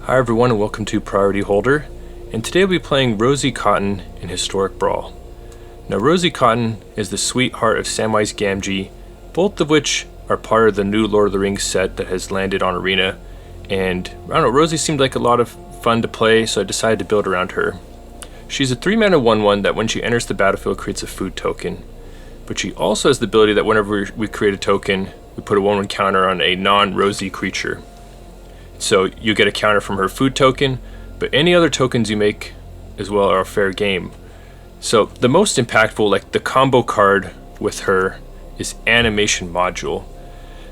Hi everyone and welcome to Priority Holder, and today we'll be playing Rosie Cotton in Historic Brawl. Now Rosie Cotton is the sweetheart of Samwise Gamgee, both of which are part of the new Lord of the Rings set that has landed on Arena, and I don't know, Rosie seemed like a lot of fun to play, so I decided to build around her. She's a 3-mana 1/1 that when she enters the battlefield creates a food token, but she also has the ability that whenever we create a token, we put a 1/1 counter on a non-Rosie creature. So you get a counter from her food token, but any other tokens you make as well are fair game. So the most impactful, like the combo card with her, is Animation Module.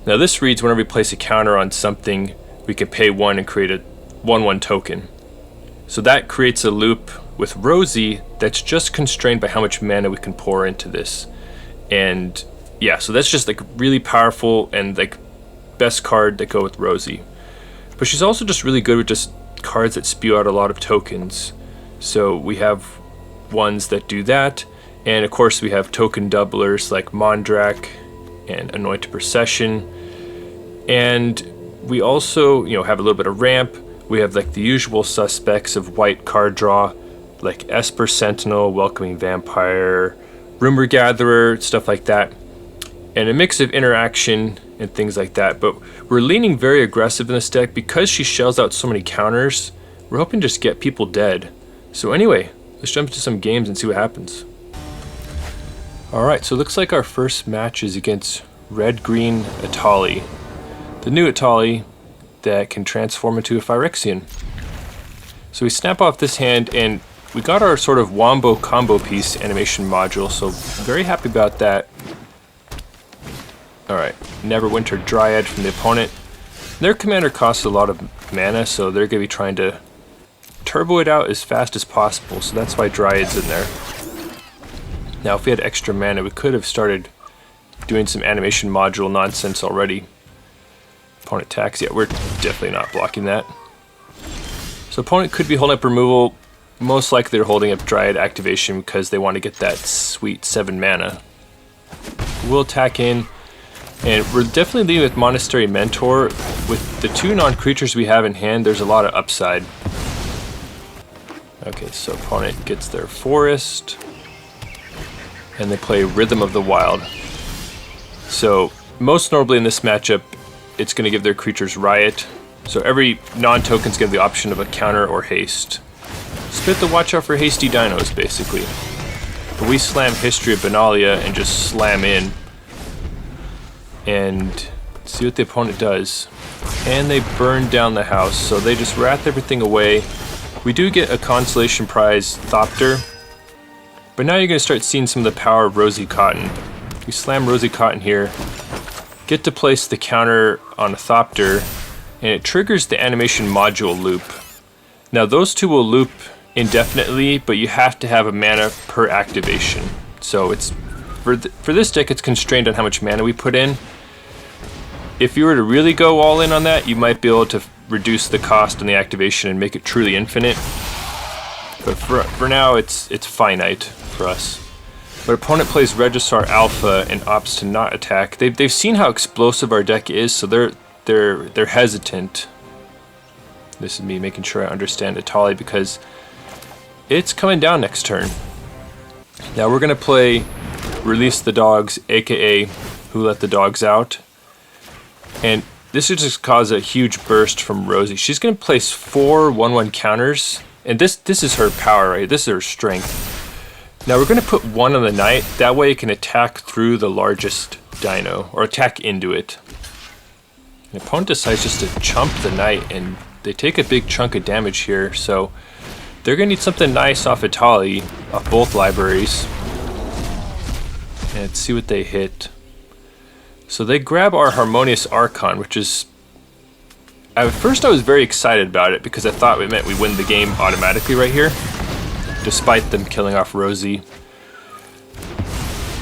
Now this reads whenever we place a counter on something, we can pay 1 and create a 1/1 token. So that creates a loop with Rosie that's just constrained by how much mana we can pour into this. And yeah, so that's just like really powerful and like best card that go with Rosie. But she's also just really good with just cards that spew out a lot of tokens. So we have ones that do that, and of course we have token doublers like Mondrak and Anointed Procession. And we also, have a little bit of ramp. We have like the usual suspects of white card draw, like Esper Sentinel, Welcoming Vampire, Rumor Gatherer, stuff like that. And a mix of interaction and things like that, but we're leaning very aggressive in this deck because she shells out so many counters. We're hoping to just get people dead. So anyway, let's jump into some games and see what happens. Alright, so it looks like our first match is against Red-Green Atali, the new Atali that can transform into a Phyrexian. So we snap off this hand and we got our sort of Wombo combo piece animation module, so very happy about that. Alright, Neverwinter Dryad from the opponent. Their commander costs a lot of mana, so they're going to be trying to turbo it out as fast as possible, so that's why Dryad's in there. Now if we had extra mana, we could have started doing some animation module nonsense already. Opponent attacks, yeah, we're definitely not blocking that. So opponent could be holding up removal, most likely they're holding up Dryad activation because they want to get that sweet 7 mana. We'll attack in. And we're definitely leading with Monastery Mentor. With the 2 non-creatures we have in hand, there's a lot of upside. Okay, so opponent gets their Forest. And they play Rhythm of the Wild. So, most notably in this matchup, it's going to give their creatures Riot. So every non-token's going to have the option of a counter or haste. Spit the watch out for hasty dinos, basically. But we slam History of Benalia and just slam in. And see what the opponent does. And they burn down the house, so they just wrath everything away. We do get a consolation prize, Thopter. But now you're going to start seeing some of the power of Rosie Cotton. We slam Rosie Cotton here, get to place the counter on a Thopter, and it triggers the animation module loop. Now those two will loop indefinitely, but you have to have a mana per activation. So it's for this deck, it's constrained on how much mana we put in. If you were to really go all in on that, you might be able to reduce the cost on the activation and make it truly infinite. But for now, it's finite for us. But opponent plays Regisar Alpha and opts to not attack. They've seen how explosive our deck is, so they're hesitant. This is me making sure I understand Atali because it's coming down next turn. Now we're gonna play Release the Dogs, aka Who Let the Dogs Out. And this would just cause a huge burst from Rosie. She's going to place 4 1/1 counters, and this is her power, right? This is her strength. Now we're going to put 1 on the knight, that way it can attack through the largest dino, or attack into it. The opponent decides just to chump the knight, and they take a big chunk of damage here, so they're going to need something nice off Atali, off both libraries. And let's see what they hit. So they grab our Harmonious Archon, which is... At first I was very excited about it because I thought it meant we win the game automatically right here, despite them killing off Rosie.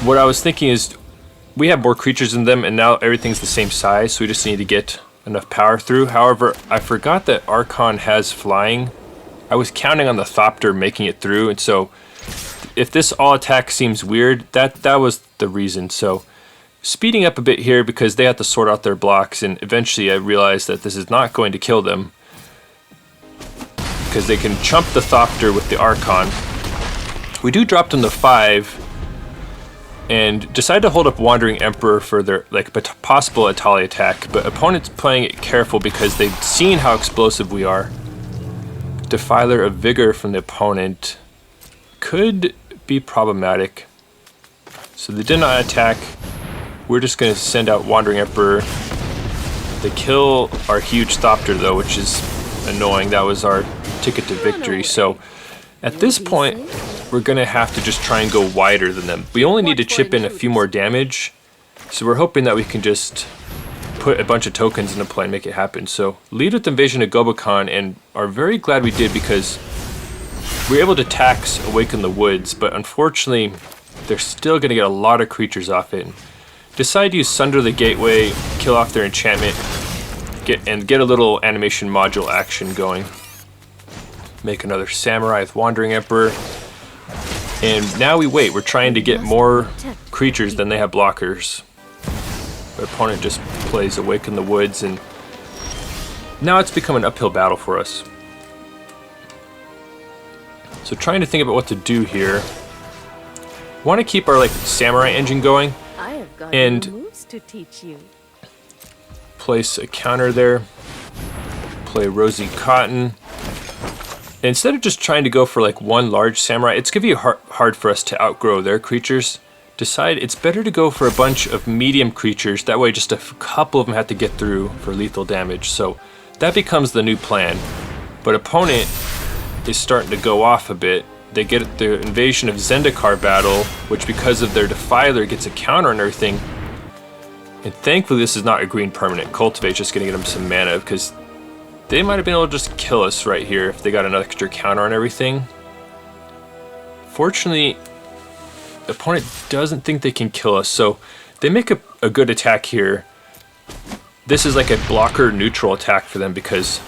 What I was thinking is, we have more creatures in them and now everything's the same size, so we just need to get enough power through. However, I forgot that Archon has flying. I was counting on the Thopter making it through, and so if this all attack seems weird, that was the reason. So speeding up a bit here because they have to sort out their blocks, and eventually I realized that this is not going to kill them. because they can chump the Thopter with the Archon. We do drop them to 5 and decide to hold up Wandering Emperor for their possible Atali attack, but opponent's playing it careful because they've seen how explosive we are. Defiler of Vigor from the opponent could be problematic. So they did not attack. We're just going to send out Wandering Emperor. They kill our huge Thopter though, which is annoying. That was our ticket to victory. So at this point, we're going to have to just try and go wider than them. We only need to chip in a few more damage. So we're hoping that we can just put a bunch of tokens into play and make it happen. So lead with Invasion of Gobokhan, and are very glad we did because we were able to tax Awaken the Woods, but unfortunately they're still going to get a lot of creatures off it. Decide to use Sunder the Gateway, kill off their enchantment, get a little animation module action going. Make another Samurai with Wandering Emperor. And now we wait. We're trying to get more creatures than they have blockers. The opponent just plays Awaken the Woods, and now it's become an uphill battle for us. So trying to think about what to do here. Want to keep our Samurai engine going. I have got and moves to teach you. Place a counter there. Play Rosie Cotton. Instead of just trying to go for one large samurai, it's going to be hard for us to outgrow their creatures. Decide it's better to go for a bunch of medium creatures. That way just a couple of them have to get through for lethal damage. So that becomes the new plan. But opponent is starting to go off a bit. They get the Invasion of Zendikar battle, which because of their Defiler gets a counter and everything. And thankfully this is not a green permanent. Cultivate's just going to get them some mana, because they might have been able to just kill us right here if they got an extra counter on everything. Fortunately, the opponent doesn't think they can kill us, so they make a good attack here. This is like a blocker neutral attack for them because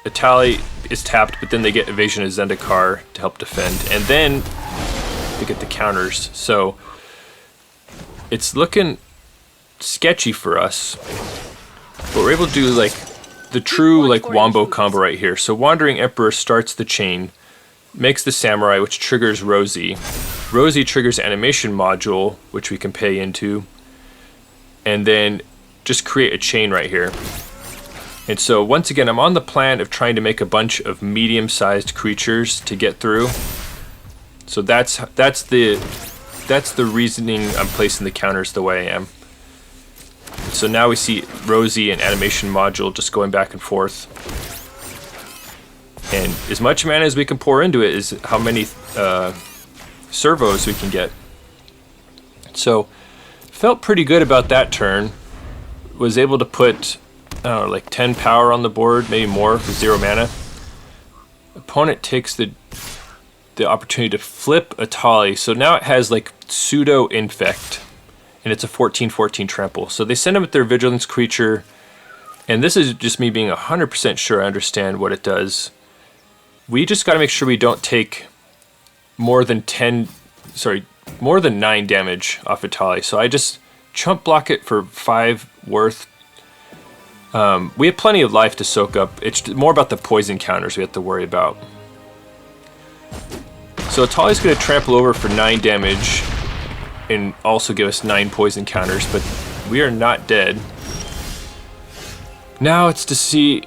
Atali is tapped, but then they get Evasion of Zendikar to help defend, and then they get the counters. So it's looking sketchy for us, but we're able to do the true wombo combo right here. So Wandering Emperor starts the chain, makes the Samurai, which triggers Rosie. Rosie triggers animation module, which we can pay into, and then just create a chain right here. And so once again, I'm on the plan of trying to make a bunch of medium-sized creatures to get through. So that's the reasoning I'm placing the counters the way I am. So now we see Rosie and animation module just going back and forth. And as much mana as we can pour into it is how many servos we can get. So felt pretty good about that turn. Was able to put, I don't know, 10 power on the board, maybe more with 0 mana. Opponent takes the opportunity to flip Atali. So now it has pseudo infect. And it's a 14/14 trample. So they send him with their vigilance creature, and this is just me being 100% sure I understand what it does. We just got to make sure we don't take more than 9 damage off Atali. So I just chump block it for 5 worth. We have plenty of life to soak up. It's more about the poison counters we have to worry about. So Atali's going to trample over for 9 damage. And also give us 9 poison counters, but we are not dead. Now it's to see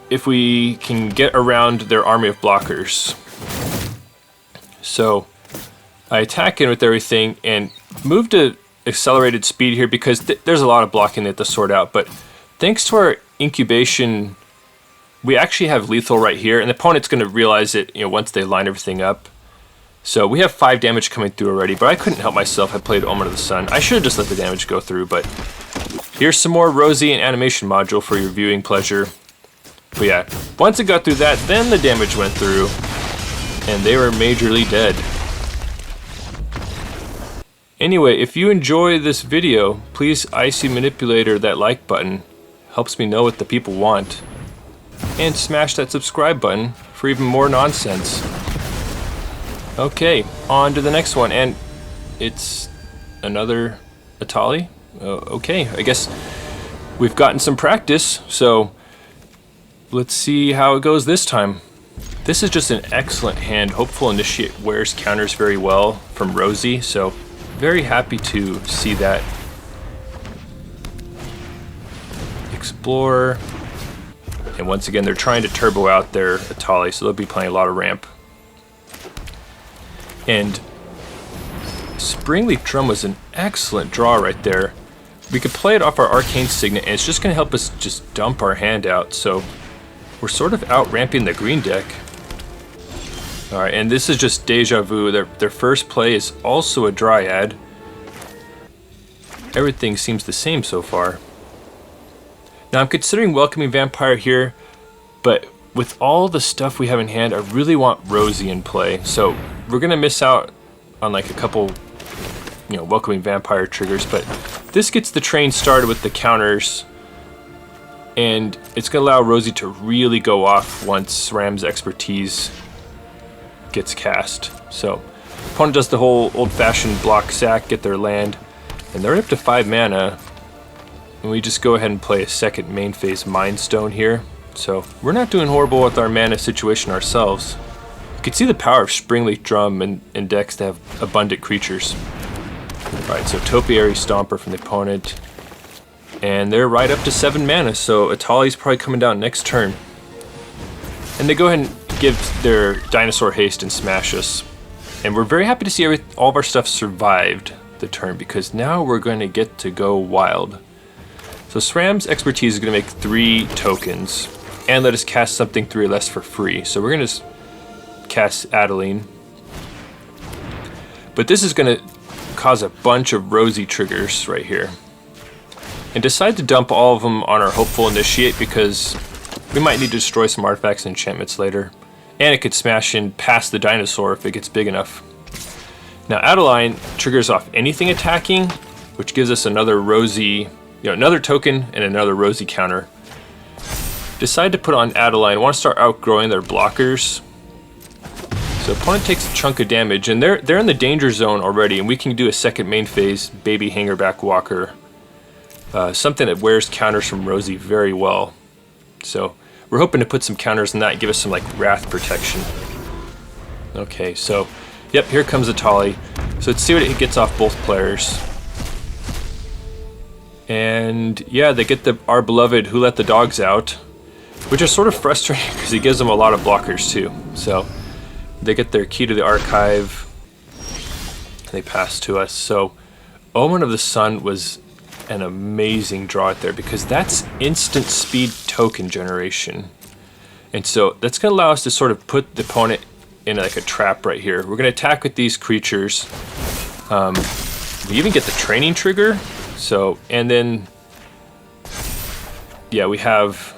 if we can get around their army of blockers. So I attack in with everything and move to accelerated speed here because there's a lot of blocking they have to sort out, but thanks to our incubation, we actually have lethal right here, and the opponent's going to realize it once they line everything up. So we have 5 damage coming through already, but I couldn't help myself. I played Omen of the Sun. I should have just let the damage go through, but here's some more Rosie and animation module for your viewing pleasure. But yeah, once it got through that, then the damage went through, and they were majorly dead. Anyway, if you enjoy this video, please IC Manipulator that like button. Helps me know what the people want. And smash that subscribe button for even more nonsense. Okay, on to the next one, and it's another Atali. Okay, I guess we've gotten some practice, so let's see how it goes this time. This is just an excellent hand. Hopeful Initiate wears counters very well from Rosie, so very happy to see that. Explorer. And once again, they're trying to turbo out their Atali, so they'll be playing a lot of ramp. And Springleaf Drum was an excellent draw right there. We could play it off our Arcane Signet, and it's just going to help us just dump our hand out. So we're sort of out-ramping the green deck. Alright, and this is just Deja Vu. Their first play is also a Dryad. Everything seems the same so far. Now I'm considering Welcoming Vampire here, but with all the stuff we have in hand, I really want Rosie in play. So we're going to miss out on like a couple, Welcoming Vampire triggers, but this gets the train started with the counters, and it's going to allow Rosie to really go off once Ram's Expertise gets cast. So opponent does the whole old-fashioned block sack, get their land, and they're up to 5 mana, and we just go ahead and play a second main phase Mind Stone here. So we're not doing horrible with our mana situation ourselves. You can see the power of Springleaf Drum and decks to have abundant creatures. Alright, so Topiary Stomper from the opponent, and they're right up to 7 mana, so Atali's probably coming down next turn. And they go ahead and give their Dinosaur Haste and smash us. And we're very happy to see all of our stuff survived the turn, because now we're going to get to go wild. So SRAM's Expertise is going to make 3 tokens, and let us cast something 3 or less for free. So we're going to cast Adeline. But this is going to cause a bunch of Rosie triggers right here. And decide to dump all of them on our Hopeful Initiate, because we might need to destroy some artifacts and enchantments later. And it could smash in past the dinosaur if it gets big enough. Now Adeline triggers off anything attacking, which gives us another Rosie, another token and another Rosie counter. Decide to put on Adeline. Want to start outgrowing their blockers. So opponent takes a chunk of damage, and they're in the danger zone already, and we can do a second main phase Baby Hangerback Walker. Something that wears counters from Rosie very well. So we're hoping to put some counters on that and give us some like Wrath protection. Okay, so yep, here comes Atali. So let's see what it gets off both players. And yeah, they get our beloved Who Let the Dogs Out, which is sort of frustrating because he gives them a lot of blockers too. So they get their Key to the Archive. They pass to us. So Omen of the Sun was an amazing draw out there, because that's instant speed token generation. And so that's going to allow us to sort of put the opponent in like a trap right here. We're going to attack with these creatures. We even get the training trigger. So, and then, yeah, we have,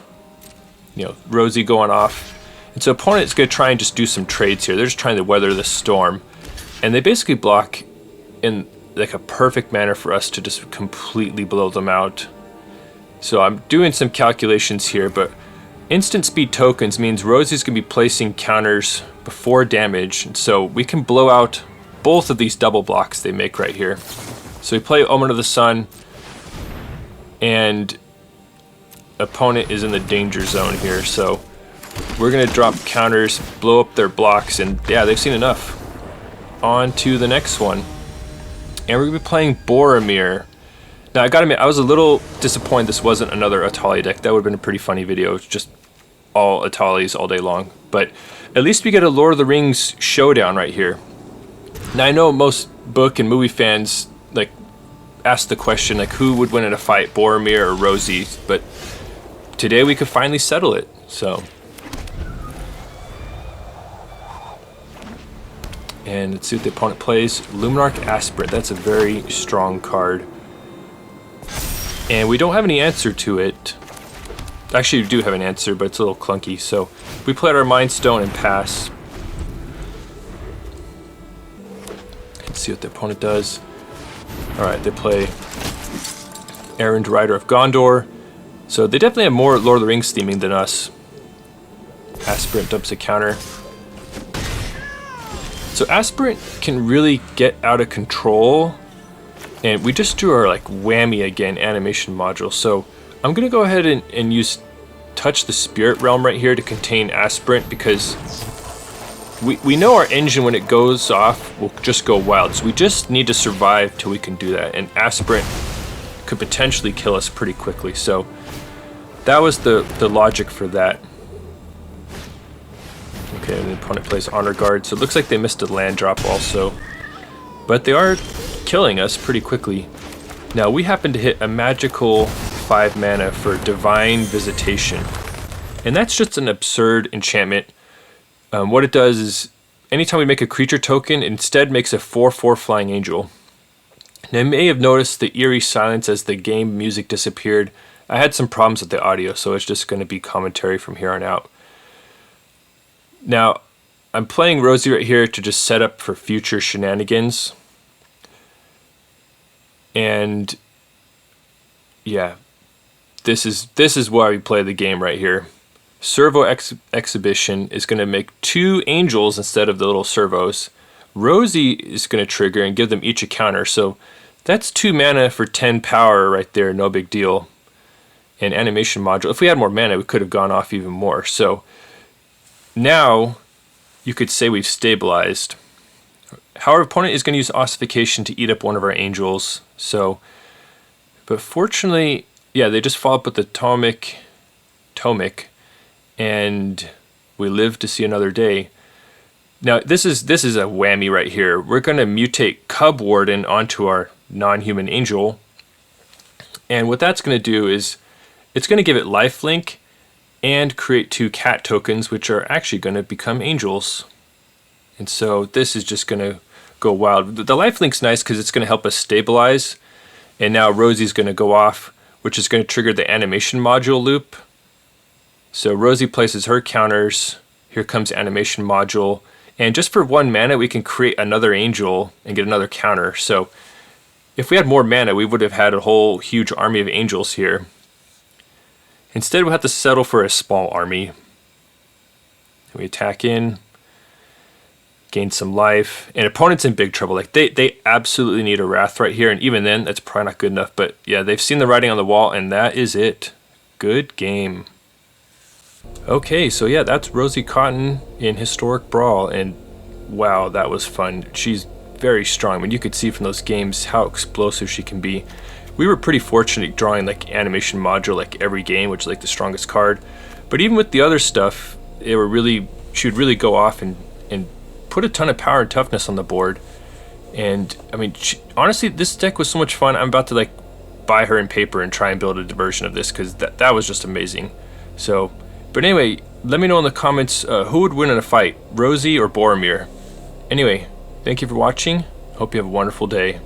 Rosie going off. And so opponent is going to try and just do some trades here. They're just trying to weather the storm. And they basically block in like a perfect manner for us to just completely blow them out. So I'm doing some calculations here, but instant speed tokens means Rosie's going to be placing counters before damage. And so we can blow out both of these double blocks they make right here. So we play Omen of the Sun, and opponent is in the danger zone here. So we're going to drop counters, blow up their blocks, and yeah, they've seen enough. On to the next one. And we're going to be playing Boromir. Now, I gotta admit, I was a little disappointed this wasn't another Atali deck. That would have been a pretty funny video. It's just all Atalis all day long. But at least we get a Lord of the Rings showdown right here. Now, I know most book and movie fans ask the question, who would win in a fight, Boromir or Rosie? But today we could finally settle it. So, and let's see what the opponent plays. Luminarch Aspirant. That's a very strong card. And we don't have any answer to it. Actually, we do have an answer, but it's a little clunky. So we played our Mind Stone and pass. Let's see what the opponent does. Alright, they play Errand Rider of Gondor. So they definitely have more Lord of the Rings theming than us. Aspirant dumps a counter. So Aspirant can really get out of control. And we just drew our whammy again animation module. So I'm going to go ahead and use Touch the Spirit Realm right here to contain Aspirant, because we know our engine, when it goes off, will just go wild. So we just need to survive till we can do that. And Aspirant could potentially kill us pretty quickly. So that was the logic for that. Okay, and the opponent plays Honor Guard. So it looks like they missed a land drop also. But they are killing us pretty quickly. Now we happen to hit a magical 5 mana for Divine Visitation. And that's just an absurd enchantment. What it does is, anytime we make a creature token, it instead makes a 4/4 Flying Angel. Now, you may have noticed the eerie silence as the game music disappeared. I had some problems with the audio, so it's just going to be commentary from here on out. Now, I'm playing Rosie right here to just set up for future shenanigans. And yeah, this is why we play the game right here. Servo Exhibition is going to make 2 angels instead of the little servos. Rosie is going to trigger and give them each a counter. So that's 2 mana for 10 power right there. No big deal. And animation module. If we had more mana, we could have gone off even more. So now you could say we've stabilized. Our opponent is going to use Ossification to eat up one of our angels. So, but fortunately, yeah, they just follow up with the Tomic. And we live to see another day. Now this is a whammy right here. We're going to mutate Cub Warden onto our non-human angel, and what that's going to do is it's going to give it lifelink and create 2 cat tokens, which are actually going to become angels. And so this is just going to go wild. The lifelink's nice because it's going to help us stabilize, and now Rosie's going to go off, which is going to trigger the animation module loop. So Rosie places her counters, here comes animation module, and just for 1 mana we can create another angel and get another counter. So if we had more mana, we would have had a whole huge army of angels here. Instead we'll have to settle for a small army. We attack in, gain some life, and opponent's in big trouble. Like they absolutely need a Wrath right here, and even then that's probably not good enough. But yeah, they've seen the writing on the wall, and that is it. Good game. Okay, so yeah, that's Rosie Cotton in Historic Brawl, and wow, that was fun. She's very strong. I mean, you could see from those games how explosive she can be. We were pretty fortunate drawing like animation module like every game, which is like the strongest card. But even with the other stuff, she would really go off and put a ton of power and toughness on the board. And I mean, honestly, this deck was so much fun. I'm about to like buy her in paper and try and build a version of this, because that was just amazing. So, but anyway, let me know in the comments who would win in a fight, Rosie or Boromir. Anyway, thank you for watching. Hope you have a wonderful day.